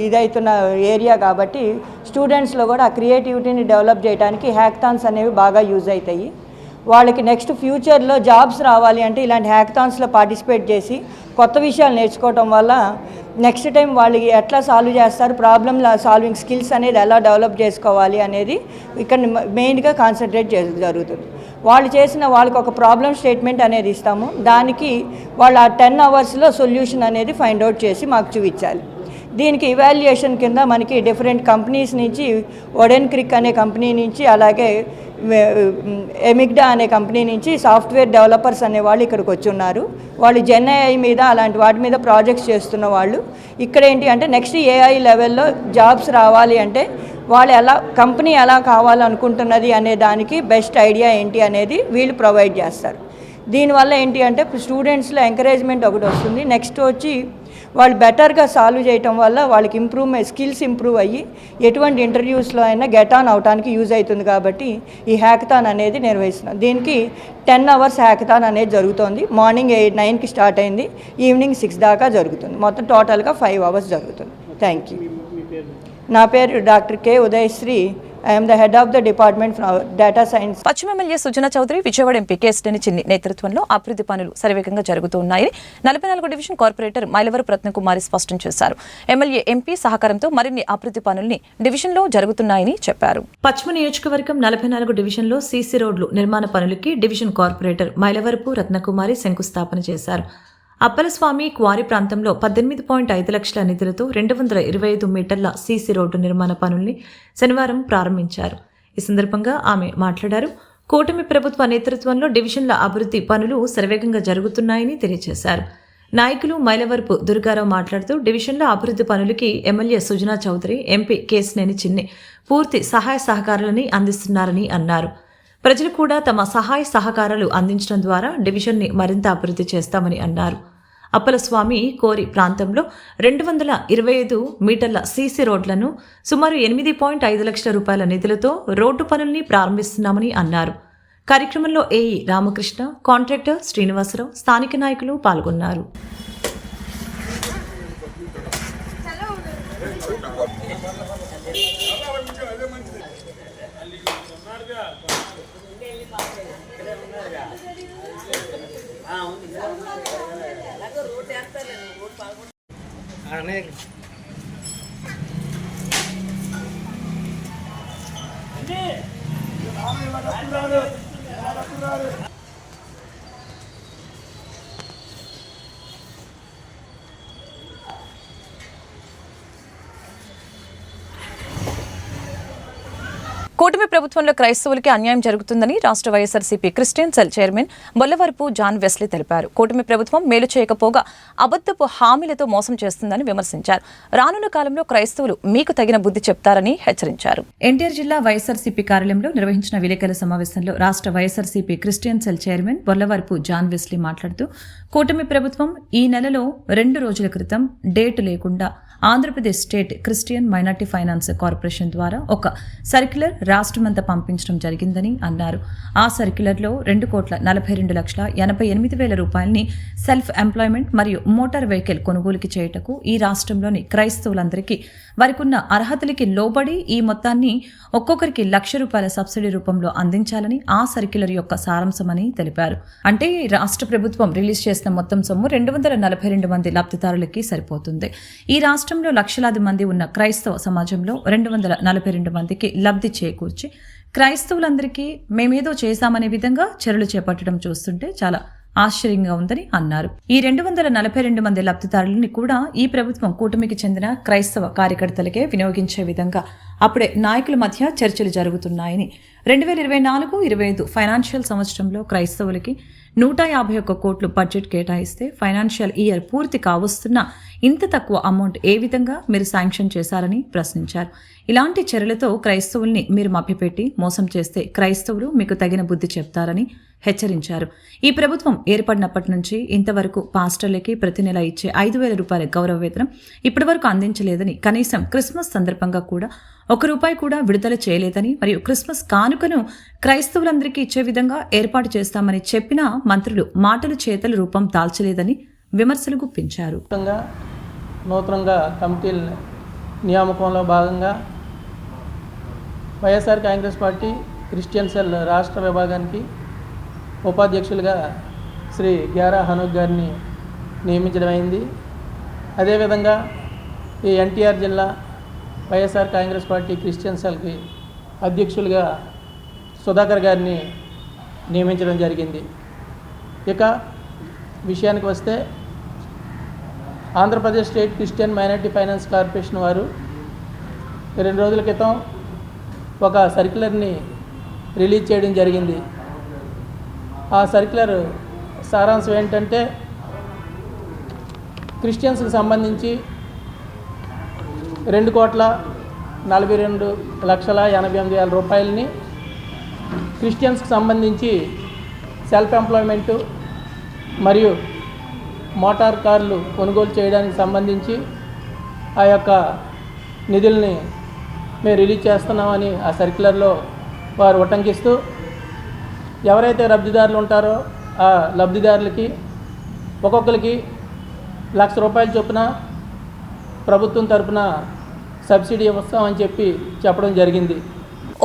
ఇదవుతున్న ఏరియా కాబట్టి స్టూడెంట్స్లో కూడా ఆ క్రియేటివిటీని డెవలప్ చేయడానికి హ్యాక్థాన్స్ అనేవి బాగా యూజ్ అవుతాయి. వాళ్ళకి నెక్స్ట్ ఫ్యూచర్లో జాబ్స్ రావాలి అంటే ఇలాంటి హ్యాక్థాన్స్లో పార్టిసిపేట్ చేసి కొత్త విషయాలు నేర్చుకోవటం వల్ల నెక్స్ట్ టైం వాళ్ళకి ఎట్లా సాల్వ్ చేస్తారు, ప్రాబ్లమ్ సాల్వింగ్ స్కిల్స్ అనేది ఎలా డెవలప్ చేసుకోవాలి అనేది ఇక్కడ మెయిన్గా కాన్సన్ట్రేట్ జరుగుతుంది. వాళ్ళకి ఒక ప్రాబ్లమ్ స్టేట్మెంట్ అనేది ఇస్తాము. దానికి వాళ్ళు ఆ 10 అవర్స్లో సొల్యూషన్ అనేది ఫైండ్ అవుట్ చేసి మాకు చూపించాలి. దీనికి ఇవాల్యుయేషన్ కింద మనకి డిఫరెంట్ కంపెనీస్ నుంచి ఓడెన్ క్రిక్ అనే కంపెనీ నుంచి, అలాగే ఎమిగ్డా అనే కంపెనీ నుంచి సాఫ్ట్వేర్ డెవలపర్స్ అనే వాళ్ళు ఇక్కడికి వచ్చి ఉన్నారు. వాళ్ళు జెన్ఐ మీద అలాంటి వాటి మీద ప్రాజెక్ట్స్ చేస్తున్న వాళ్ళు. ఇక్కడ ఏంటి అంటే నెక్స్ట్ ఏఐ లెవెల్లో జాబ్స్ రావాలి అంటే వాళ్ళు కంపెనీ ఎలా కావాలనుకుంటున్నది అనే దానికి బెస్ట్ ఐడియా ఏంటి అనేది వీళ్ళు ప్రొవైడ్ చేస్తారు. దీనివల్ల ఏంటి అంటే స్టూడెంట్స్లో ఎంకరేజ్మెంట్ ఒకటి వస్తుంది. నెక్స్ట్ వచ్చి వాళ్ళు బెటర్గా సాల్వ్ చేయటం వల్ల వాళ్ళకి స్కిల్స్ ఇంప్రూవ్ అయ్యి ఎటువంటి ఇంటర్వ్యూస్లో అయినా గెట్ ఆన్ అవడానికి యూజ్ అవుతుంది. కాబట్టి ఈ హ్యాకథాన్ అనేది నిర్వహిస్తున్నాం. దీనికి 10 అవర్స్ హ్యాకథాన్ అనేది జరుగుతుంది. మార్నింగ్ 9కి స్టార్ట్ అయింది, ఈవినింగ్ 6 దాకా జరుగుతుంది. మొత్తం టోటల్గా 5 అవర్స్ జరుగుతుంది. Thank you. నా పేరు doctor K Udayasri. I'm the head of the department data science. పశ్చిమ ఎమ్మెల్యే సుజనా చౌదరి, విజయవాడ ఎంపీ కేఎస్డెని చిన్ని నేతృత్వంలో అభివృద్ధి పనులు శరవేగంగా జరుగుతున్నాయని 44వ డివిజన్ కార్పొరేటర్ మైలవరపు రత్నకుమారి స్పష్టం చేశారు. ఎమ్మెల్యే, ఎంపీ సహకారంతో మరిన్ని అభివృద్ధి పనుల్ని డివిజన్లో జరుగుతున్నాయని చెప్పారు. పశ్చిమ నియోజకవర్గం 44 డివిజన్లో సీసీ రోడ్లు నిర్మాణ పనులకి డివిజన్ కార్పొరేటర్ మైలవరపు రత్నకుమారి శంకుస్థాపన చేశారు. అప్పలస్వామి క్వారీ ప్రాంతంలో 18.5 లక్షల నిధులతో 225 మీటర్ల సీసీ రోడ్డు నిర్మాణ పనుల్ని శనివారం ప్రారంభించారు. ఈ సందర్భంగా ఆమె మాట్లాడారు. కూటమి ప్రభుత్వ నేతృత్వంలో డివిజన్ల అభివృద్ధి పనులు శరవేగంగా జరుగుతున్నాయని తెలియజేశారు. నాయకులు మైలవరపు దుర్గారావు మాట్లాడుతూ డివిజన్లో అభివృద్ధి పనులకి ఎమ్మెల్యే సుజనా చౌదరి, ఎంపీ కేశినేని చిన్ని పూర్తి సహాయ సహకారాలని అందిస్తున్నారని అన్నారు. ప్రజలు కూడా తమ సహాయ సహకారాలు అందించడం ద్వారా డివిజన్ని మరింత అభివృద్ధి చేస్తామని అన్నారు. అప్పలస్వామి కోరి ప్రాంతంలో 225 మీటర్ల సీసీ రోడ్లను సుమారు 8.5 లక్షల రూపాయల నిధులతో రోడ్డు పనుల్ని ప్రారంభిస్తున్నామని అన్నారు. కార్యక్రమంలో ఏఈ రామకృష్ణ, కాంట్రాక్టర్ శ్రీనివాసరావు, స్థానిక నాయకులు పాల్గొన్నారు. కూటమి ప్రభుత్వంలో క్రైస్తవులకి అన్యాయం జరుగుతుందని రాష్ట్ర YSRCP Christian cell chairman Bollavarapu John Wesley తెలిపారు. కూటమి ప్రభుత్వం మేలు చేయకపోగా అబద్ధపు హామీలతో మోసం చేస్తుందని విమర్శించారు. రానున్న కాలంలో క్రైస్తవులు మీకు తగిన బుద్ధి చెప్తారని హెచ్చరించారు. ఎన్టీఆర్ జిల్లా వైఎస్ఆర్సీపీ కార్యాలయంలో నిర్వహించిన విలేకరుల సమావేశంలో రాష్ట్ర YSRCP Christian cell chairman Bollavarapu John Wesley మాట్లాడుతూ కూటమి ప్రభుత్వం ఈ నెలలో 2 రోజుల క్రితం డేట్ లేకుండా Andhra Pradesh state Christian minority finance corporation ద్వారా ఒక సర్క్యులర్ రాష్ట్రమంతా పంపించడం జరిగిందని అన్నారు. ఆ సర్క్యులర్లో 2,42,88,000 రూపాయలని సెల్ఫ్ ఎంప్లాయ్మెంట్ మరియు మోటార్ వెహికల్ కొనుగోలుకి చేయుటకు ఈ రాష్ట్రంలోని క్రైస్తవులందరికీ వారికున్న అర్హతలకి లోబడి ఈ మొత్తాన్ని ఒక్కొక్కరికి ₹1,00,000 సబ్సిడీ రూపంలో అందించాలని ఆ సర్క్యులర్ యొక్క సారాంశమని తెలిపారు. అంటే రాష్ట్ర ప్రభుత్వం రిలీజ్ చేసిన మొత్తం సొమ్ము 242 మంది లబ్ధిదారులకి సరిపోతుంది. ఈ రాష్ట్రంలో లక్షలాది మంది ఉన్న క్రైస్తవ సమాజంలో 242 మందికి లబ్ధి చేకూర్చి క్రైస్తవులందరికీ మేమేదో చేశామనే విధంగా చర్యలు చేపట్టడం చూస్తుంటే చాలా ఆశ్చర్యంగా ఉందని అన్నారు. ఈ 242 మంది లబ్ధిదారులని కూడా ఈ ప్రభుత్వం కూటమికి చెందిన క్రైస్తవ కార్యకర్తలకే వినియోగించే విధంగా అప్పుడే నాయకుల మధ్య చర్చలు జరుగుతున్నాయని 2024-25 ఫైనాన్షియల్ సంవత్సరంలో క్రైస్తవులకి 151 కోట్లు బడ్జెట్ కేటాయిస్తే ఫైనాన్షియల్ ఇయర్ పూర్తి కావస్తున్న ఇంత తక్కువ అమౌంట్ ఏ విధంగా మీరు శాంక్షన్ చేశారని ప్రశ్నించారు. ఇలాంటి చర్యలతో క్రైస్తవుల్ని మీరు మభ్యపెట్టి మోసం చేస్తే క్రైస్తవులు మీకు తగిన బుద్ధి చెప్తారని హెచ్చరించారు. ఈ ప్రభుత్వం ఏర్పడినప్పటి నుంచి ఇంతవరకు పాస్టర్లకి ప్రతి నెల ఇచ్చే ₹5,000 గౌరవ వేతనం ఇప్పటివరకు అందించలేదని, కనీసం క్రిస్మస్ సందర్భంగా కూడా ₹1 కూడా విడుదల చేయలేదని, మరియు క్రిస్మస్ కానుకను క్రైస్తవులందరికీ ఇచ్చే విధంగా ఏర్పాటు చేస్తామని చెప్పినా మంత్రులు మాటలు చేతలు రూపం దాల్చలేదని విమర్శలు గుప్పించారు. నూతనంగా కమిటీల నియామకంలో భాగంగా YSR Congress party Christian cell రాష్ట్ర విభాగానికి ఉపాధ్యక్షులుగా శ్రీ గ్యారా హనూక్ గారిని నియమించడం అయింది. అదేవిధంగా ఈ ఎన్టీఆర్ జిల్లా వైఎస్ఆర్ కాంగ్రెస్ పార్టీ క్రిస్టియన్ సెల్కి అధ్యక్షులుగా సుధాకర్ గారిని నియమించడం జరిగింది. ఇక విషయానికి వస్తే Andhra Pradesh state Christian minority finance corporation వారు 2 రోజుల క్రితం ఒక సర్క్యులర్ని రిలీజ్ చేయడం జరిగింది. ఆ సర్క్యులర్ సారాంశం ఏంటంటే క్రిస్టియన్స్కి సంబంధించి 2,42,88,000 రూపాయలని క్రిస్టియన్స్కి సంబంధించి సెల్ఫ్ ఎంప్లాయ్మెంటు మరియు మోటార్ కార్లు కొనుగోలు చేయడానికి సంబంధించి ఆ యొక్క నిధుల్ని మేము రిలీజ్ చేస్తున్నామని ఆ సర్క్యులర్లో వారు ఉటంకిస్తూ ఎవరైతే లబ్ధిదారులు ఉంటారో ఆ లబ్ధిదారులకి ఒక్కొక్కరికి ₹1,00,000 చొప్పున ప్రభుత్వం తరపున సబ్సిడీ ఇస్తామని చెప్పడం జరిగింది.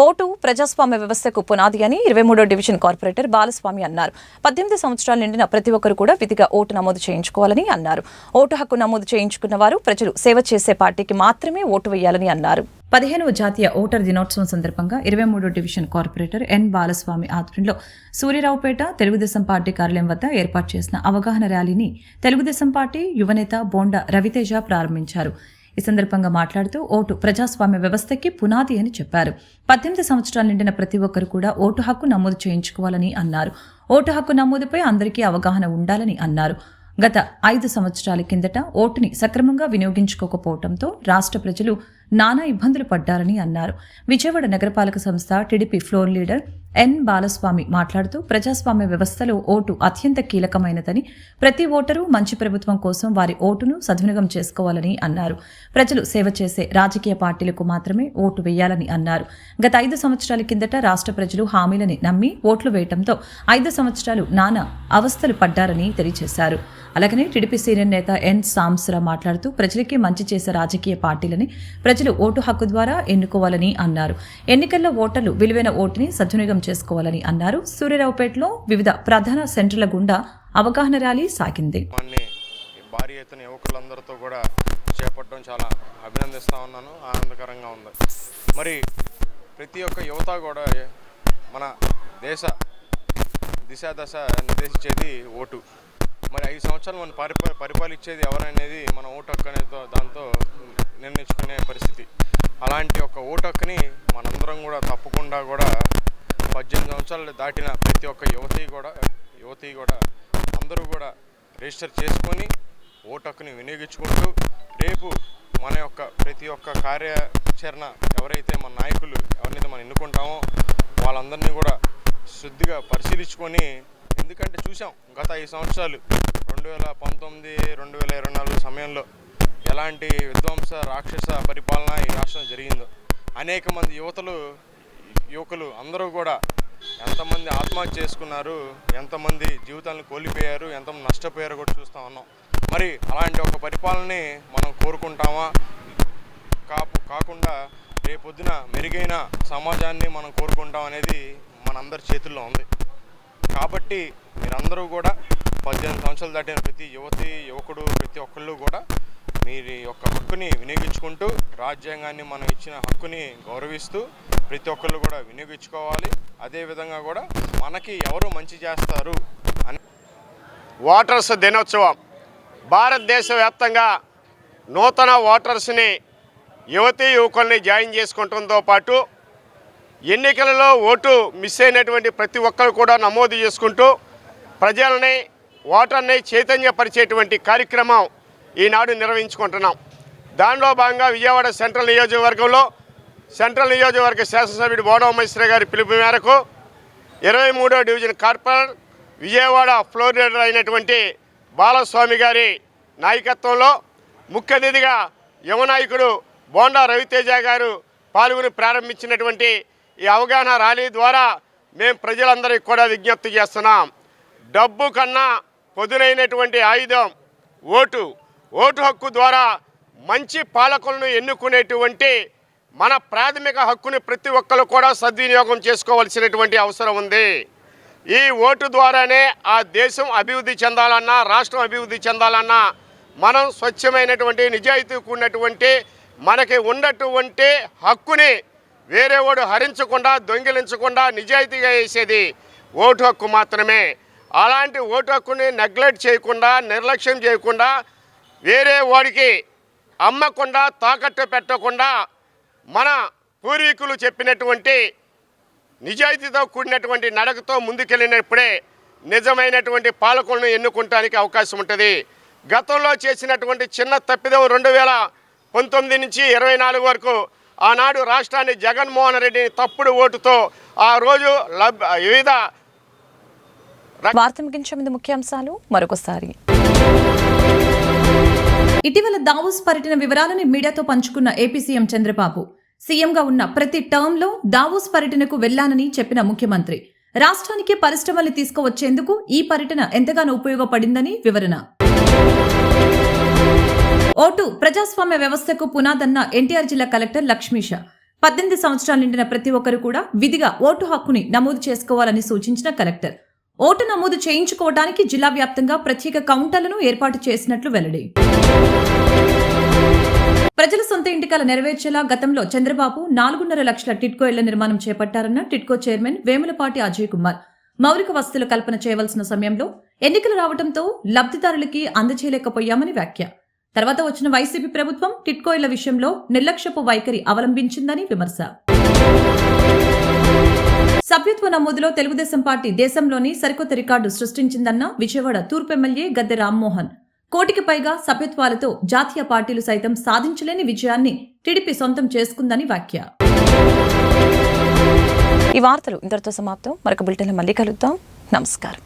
ఓటు ప్రజాస్వామ్య వ్యవస్థకు పునాది అని 23వ డివిజన్ కార్పొరేటర్ బాలస్వామి అన్నారు. 18 సంవత్సరాలు నిండిన ప్రతి ఒక్కరు కూడా విధిగా ఓటు నమోదు చేయించుకోవాలని అన్నారు. ఓటు హక్కు నమోదు చేయించుకున్న వారు ప్రజలు సేవ చేసే పార్టీకి మాత్రమే ఓటు వేయాలని అన్నారు. 15వ జాతీయ ఓటర్ దినోత్సవం సందర్భంగా 23వ డివిజన్ కార్పొరేటర్ ఎన్ బాలస్వామి ఆధ్వర్యంలో సూర్యరావుపేట తెలుగుదేశం పార్టీ కార్యాలయం వద్ద ఏర్పాటు చేసిన అవగాహన ర్యాలీని తెలుగుదేశం పార్టీ యువనేత బోండా రవితేజ ప్రారంభించారు. ఈ సందర్భంగా మాట్లాడుతూ ఓటు ప్రజాస్వామ్య వ్యవస్థకి పునాది అని చెప్పారు. 18 సంవత్సరాలు నిండిన ప్రతి ఒక్కరు కూడా ఓటు హక్కు నమోదు చేయించుకోవాలని అన్నారు. ఓటు హక్కు నమోదుపై అందరికీ అవగాహన ఉండాలని అన్నారు. గత 5 సంవత్సరాల కిందట ఓటుని సక్రమంగా వినియోగించుకోకపోవడంతో రాష్ట్ర ప్రజలు నానా ఇబ్బందులు పడ్డారని అన్నారు. విజయవాడ నగరపాలక సంస్థ టీడీపీ ఫ్లోర్ లీడర్ ఎన్ బాలస్వామి మాట్లాడుతూ ప్రజాస్వామ్య వ్యవస్థలో ఓటు అత్యంత కీలకమైనదని, ప్రతి ఓటరు మంచి ప్రభుత్వం కోసం వారి ఓటును సద్వినియోగం చేసుకోవాలని అన్నారు. ప్రజలు సేవ చేసే రాజకీయ పార్టీలకు మాత్రమే ఓటు వేయాలని అన్నారు. గత 5 సంవత్సరాల కిందట రాష్ట్ర ప్రజలు హామీలని నమ్మి ఓట్లు వేయడంతో 5 సంవత్సరాలు నానా అవస్థలు పడ్డారని తెలియజేశారు. అలాగనే టీడీపీ సీనియర్ నేత ఎన్ సాంసరా మాట్లాడుతూ ప్రజలకి మంచి చేసే రాజకీయ పార్టీలని ప్రజలు ఓటు హక్కు ద్వారా ఎన్నుకోవాలని అన్నారు. ఎన్నికల్లో ఓటర్లు విలువైన ఓటుని సద్వినియోగం చేసుకోవాలని అన్నారు. సూర్యరావుపేటలో వివిధ ప్రధాన సెంటర్ల గుండా అవగాహన ర్యాలీ సాగింది. భారీ ఎత్తున యువకులందరితో కూడా చేపట్టడం చాలా అభినందిస్తా ఉన్నాను. ఆనందకరంగా ఉంది. మరి ప్రతి ఒక్క యువత కూడా మన దేశ దిశ నిర్దేశించేది ఓటు. మరి 5 సంవత్సరాలు మనం పరిపాలించేది ఎవరనేది మన ఓటు హక్కు అనే దాంతో నిర్ణయించుకునే పరిస్థితి. అలాంటి ఒక ఓటు హక్కుని మనందరం కూడా తప్పకుండా కూడా 18 సంవత్సరాలు దాటిన ప్రతి ఒక్క యువతి కూడా అందరూ కూడా రిజిస్టర్ చేసుకొని ఓటు హక్కుని వినియోగించుకుంటూ రేపు మన యొక్క ప్రతి ఒక్క కార్యాచరణ ఎవరైతే మన నాయకులు ఎవరినైతే మనం ఎన్నుకుంటామో వాళ్ళందరినీ కూడా శుద్ధిగా పరిశీలించుకొని, ఎందుకంటే చూసాం గత 5 సంవత్సరాలు 2019, 2024 సమయంలో ఎలాంటి విధ్వంస రాక్షస పరిపాలన ఈ రాష్ట్రంలో జరిగిందో. అనేక మంది యువకులు అందరూ కూడా ఎంతమంది ఆత్మహత్య చేసుకున్నారు, ఎంతమంది జీవితాలను కోల్పోయారు, ఎంతమంది నష్టపోయారో కూడా చూస్తూ ఉన్నాం. మరి అలాంటి ఒక పరిపాలనని మనం కోరుకుంటామా? కాకుండా రేపొద్దున మెరుగైన సమాజాన్ని మనం కోరుకుంటాం అనేది మనందరి చేతుల్లో ఉంది. కాబట్టి మీరందరూ కూడా 18 సంవత్సరాలు దాటిన ప్రతి యువకుడు ప్రతి ఒక్కళ్ళు కూడా మీరు యొక్క హక్కుని వినియోగించుకుంటూ రాజ్యాంగాన్ని మనం ఇచ్చిన హక్కుని గౌరవిస్తూ ప్రతి ఒక్కళ్ళు కూడా వినియోగించుకోవాలి. అదేవిధంగా కూడా మనకి ఎవరు మంచి చేస్తారు అని ఓటర్స్ దినోత్సవం భారతదేశ వ్యాప్తంగా నూతన ఓటర్స్ని యువకుల్ని జాయిన్ చేసుకుంటంతో పాటు ఎన్నికలలో ఓటు మిస్ అయినటువంటి ప్రతి ఒక్కరు కూడా నమోదు చేసుకుంటూ ప్రజల్ని ఓటర్ని చైతన్యపరిచేటువంటి కార్యక్రమం ఈనాడు నిర్వహించుకుంటున్నాం. దానిలో భాగంగా విజయవాడ సెంట్రల్ నియోజకవర్గ శాసనసభ్యుడు బోడవ మైశ్రీ గారి పిలుపు మేరకు 23వ division corporator Vijayawada floor leader అయినటువంటి బాలస్వామి గారి నాయకత్వంలో ముఖ్య అతిథిగా యువ నాయకుడు బోండా రవితేజ గారు పాల్గొని ప్రారంభించినటువంటి ఈ అవగాహన ర్యాలీ ద్వారా మేము ప్రజలందరికీ కూడా విజ్ఞప్తి చేస్తున్నాం. డబ్బు కన్నా పొదునైనటువంటి ఆయుధం ఓటు హక్కు ద్వారా మంచి పాలకులను ఎన్నుకునేటువంటి మన ప్రాథమిక హక్కుని ప్రతి ఒక్కరు కూడా సద్వినియోగం చేసుకోవాల్సినటువంటి అవసరం ఉంది. ఈ ఓటు ద్వారానే ఆ దేశం అభివృద్ధి చెందాలన్నా, రాష్ట్రం అభివృద్ధి చెందాలన్నా మనం స్వచ్ఛమైనటువంటి నిజాయితీ కూడినటువంటి మనకి ఉన్నటువంటి హక్కుని వేరే వాడు హరించకుండా, దొంగిలించకుండా నిజాయితీగా వేసేది ఓటు హక్కు మాత్రమే. అలాంటి ఓటు హక్కుని నెగ్లెక్ట్ చేయకుండా, నిర్లక్ష్యం చేయకుండా, వేరే వాడికి అమ్మకుండా, తాకట్టు పెట్టకుండా మన పూర్వీకులు చెప్పినటువంటి నిజాయితీతో కూడినటువంటి నడకతో ముందుకెళ్ళినప్పుడే నిజమైనటువంటి పాలకులను ఎన్నుకోవడానికి అవకాశం ఉంటుంది. గతంలో చేసినటువంటి చిన్న తప్పిదం 2019 నుంచి 24 వరకు ఆనాడు రాష్ట్రాన్ని జగన్మోహన్ రెడ్డిని తప్పుడు ఓటుతో ఆ రోజు వివిధ వార్త ముగించే ముందు ముఖ్యాంశాలు మరొకసారి. ఇటీవల దావోస్ పర్యటన వివరాలను మీడియాతో పంచుకున్న ఏపీ సీఎం చంద్రబాబు. సీఎంగా ఉన్న ప్రతి టర్మ్లో దావోస్ పర్యటనకు వెళ్లానని చెప్పిన ముఖ్యమంత్రి రాష్ట్రానికి పరిశ్రమలు తీసుకువచ్చేందుకు ఈ పర్యటన ఎంతగానో ఉపయోగపడిందని వివరణ. ఓటు ప్రజాస్వామ్య వ్యవస్థకు పునాదన్న ఎన్టీఆర్ జిల్లా కలెక్టర్ లక్ష్మీష. 18 సంవత్సరాలు నిండిన ప్రతి ఒక్కరు కూడా విధిగా ఓటు హక్కుని నమోదు చేసుకోవాలని సూచించిన కలెక్టర్. ఓటు నమోదు చేయించుకోవడానికి జిల్లా వ్యాప్తంగా ప్రత్యేక కౌంటర్లను ఏర్పాటు చేసినట్లు వెల్లడి. ప్రజల సొంత ఇంటికల నెరవేర్చేలా గతంలో చంద్రబాబు 4.5 లక్షల టిడ్కో ఇళ్ల నిర్మాణం చేపట్టారన్న టిడ్కో చైర్మన్ వేములపాటి అజయ్ కుమార్. మౌలిక వసతుల కల్పన చేయవలసిన సమయంలో ఎన్నికలు రావడంతో లబ్ధిదారులకి అందజేయలేకపోయామని వ్యాఖ్య. తర్వాత వచ్చిన వైసీపీ ప్రభుత్వం టిడ్కో ఇళ్ల విషయంలో నిర్లక్ష్యపు వైఖరి అవలంబించిందని విమర్శ. సభ్యత్వ నమోదులో తెలుగుదేశం పార్టీ దేశంలోని సరికొత్త రికార్డు సృష్టించిందన్న విజయవాడ తూర్పు ఎమ్మెల్యే గద్దె రామ్మోహన్. 1 కోటికి పైగా సభ్యత్వాలతో జాతీయ పార్టీలు సైతం సాధించలేని విజయాన్ని టీడీపీ సొంతం చేసుకుందని వ్యాఖ్య. ఈ వార్తలు ఇంతటితో సమాప్తం. మరొక బులెటిన్లో మళ్ళీ కలుద్దాం. నమస్కారం.